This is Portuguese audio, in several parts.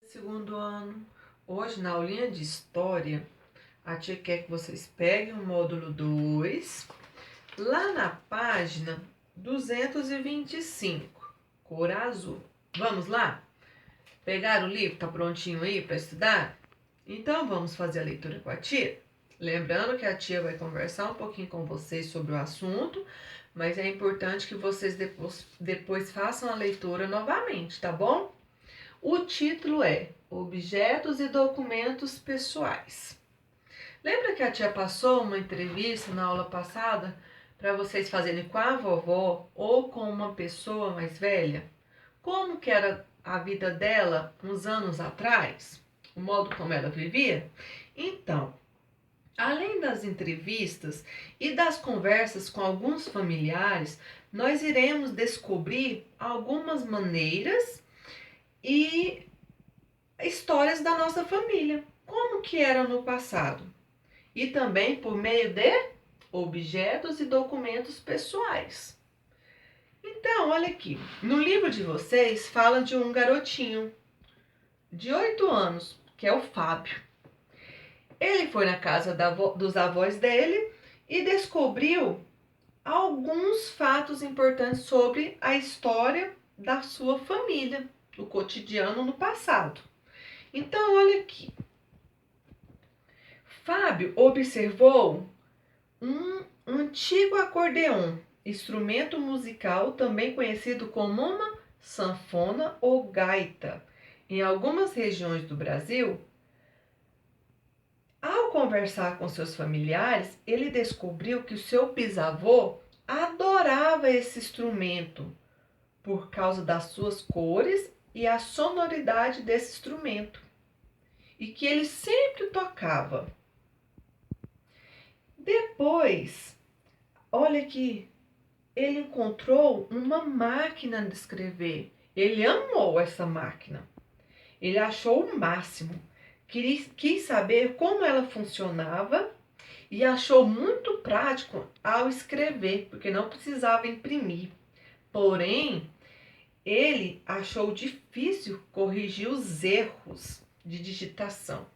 Segundo ano. Hoje, na aulinha de História, a tia quer que vocês peguem o módulo 2, lá na página 225, cor azul. Vamos lá? Pegar o livro? Tá prontinho aí para estudar? Então, vamos fazer a leitura com a tia? Lembrando que a tia vai conversar um pouquinho com vocês sobre o assunto, mas é importante que vocês depois façam a leitura novamente, tá bom? O título é Objetos e Documentos Pessoais. Lembra que a tia passou uma entrevista na aula passada para vocês fazerem com a vovó ou com uma pessoa mais velha? Como que era a vida dela uns anos atrás? O modo como ela vivia? Então, além das entrevistas e das conversas com alguns familiares, nós iremos descobrir algumas maneiras e histórias da nossa família, como que era no passado. E também por meio de objetos e documentos pessoais. Então, olha aqui, no livro de vocês fala de um garotinho de 8 anos, que é o Fábio. Ele foi na casa dos avós dele e descobriu alguns fatos importantes sobre a história da sua família, do cotidiano no passado. Então, olha aqui. Fábio observou um antigo acordeon, instrumento musical também conhecido como uma sanfona ou gaita. Em algumas regiões do Brasil, ao conversar com seus familiares, ele descobriu que o seu bisavô adorava esse instrumento por causa das suas cores e a sonoridade desse instrumento, e que ele sempre tocava. Depois, olha aqui, ele encontrou uma máquina de escrever. Ele amou essa máquina. Ele achou o máximo. Quis saber como ela funcionava e achou muito prático ao escrever, porque não precisava imprimir. Porém, ele achou difícil corrigir os erros de digitação.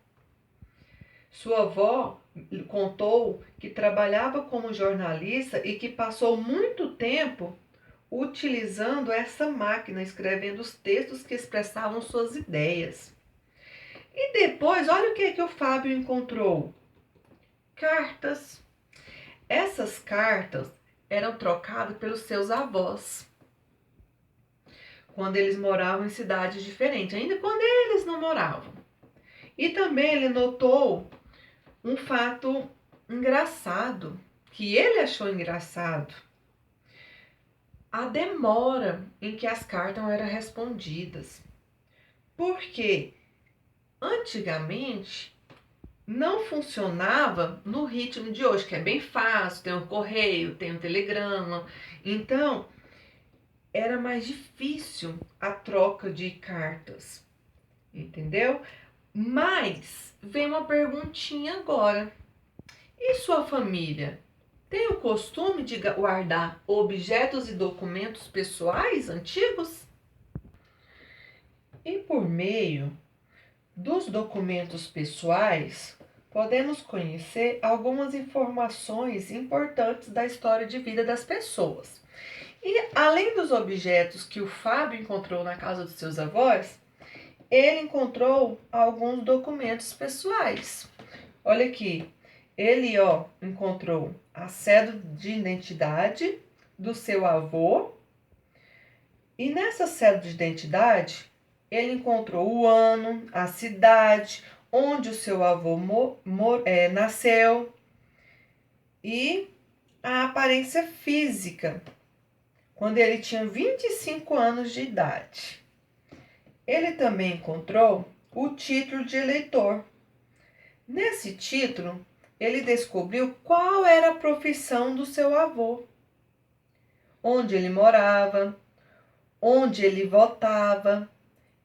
Sua avó contou que trabalhava como jornalista e que passou muito tempo utilizando essa máquina, escrevendo os textos que expressavam suas ideias. E depois, olha o que o Fábio encontrou: cartas. Essas cartas eram trocadas pelos seus avós quando eles moravam em cidades diferentes, ainda quando eles não moravam. E também ele notou um fato engraçado, que ele achou engraçado: a demora em que as cartas eram respondidas. Porque antigamente não funcionava no ritmo de hoje, que é bem fácil, tem o correio, tem o telegrama. Então, era mais difícil a troca de cartas, entendeu? Mas vem uma perguntinha agora. E sua família tem o costume de guardar objetos e documentos pessoais antigos? E por meio dos documentos pessoais, podemos conhecer algumas informações importantes da história de vida das pessoas. E além dos objetos que o Fábio encontrou na casa dos seus avós, ele encontrou alguns documentos pessoais. Olha aqui, ele encontrou a cédula de identidade do seu avô, e nessa cédula de identidade ele encontrou o ano, a cidade onde o seu avô nasceu e a aparência física, quando ele tinha 25 anos de idade. Ele também encontrou o título de eleitor. Nesse título, ele descobriu qual era a profissão do seu avô, onde ele morava, onde ele votava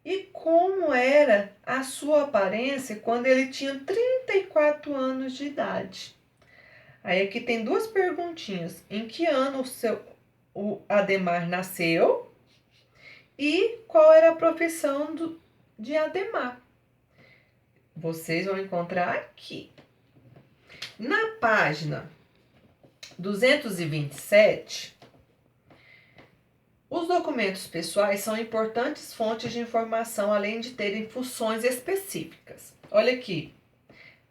e como era a sua aparência quando ele tinha 34 anos de idade. Aí aqui tem duas perguntinhas: em que ano o Ademar nasceu e qual era a profissão de Ademar. Vocês vão encontrar aqui. Na página 227, os documentos pessoais são importantes fontes de informação, além de terem funções específicas. Olha aqui.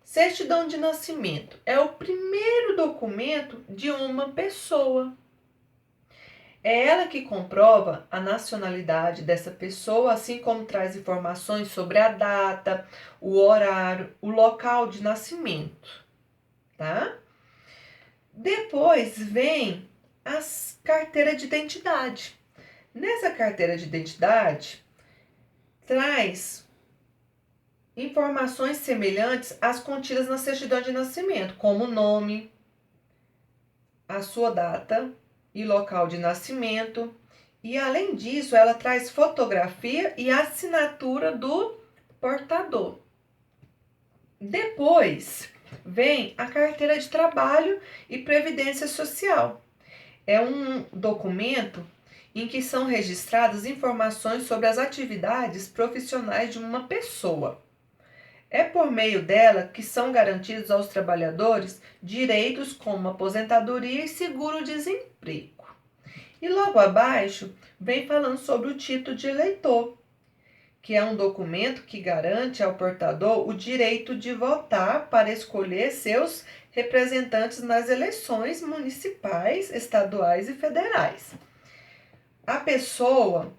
Certidão de nascimento é o primeiro documento de uma pessoa. É ela que comprova a nacionalidade dessa pessoa, assim como traz informações sobre a data, o horário, o local de nascimento, tá? Depois vem as carteiras de identidade. Nessa carteira de identidade, traz informações semelhantes às contidas na certidão de nascimento, como o nome, a sua data e local de nascimento. E além disso, ela traz fotografia e assinatura do portador. Depois vem a carteira de trabalho e previdência social. É um documento em que são registradas informações sobre as atividades profissionais de uma pessoa. É por meio dela que são garantidos aos trabalhadores direitos como aposentadoria e seguro-desemprego. E logo abaixo vem falando sobre o título de eleitor, que é um documento que garante ao portador o direito de votar para escolher seus representantes nas eleições municipais, estaduais e federais. A pessoa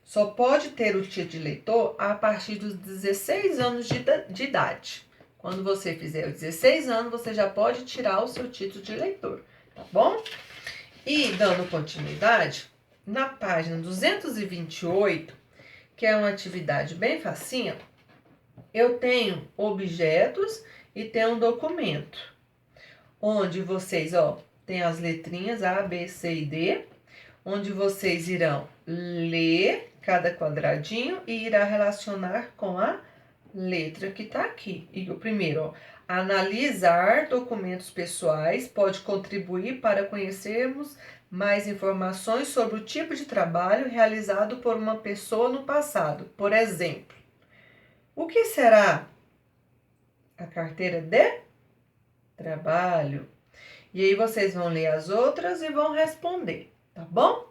só pode ter o título de eleitor a partir dos 16 anos de idade. Quando você fizer os 16 anos, você já pode tirar o seu título de eleitor, tá bom? E dando continuidade, na página 228, que é uma atividade bem facinha, eu tenho objetos e tenho um documento, onde vocês, tem as letrinhas A, B, C e D, onde vocês irão ler cada quadradinho e irá relacionar com a letra que está aqui. E o primeiro, analisar documentos pessoais pode contribuir para conhecermos mais informações sobre o tipo de trabalho realizado por uma pessoa no passado. Por exemplo, o que será a carteira de trabalho? E aí vocês vão ler as outras e vão responder, tá bom?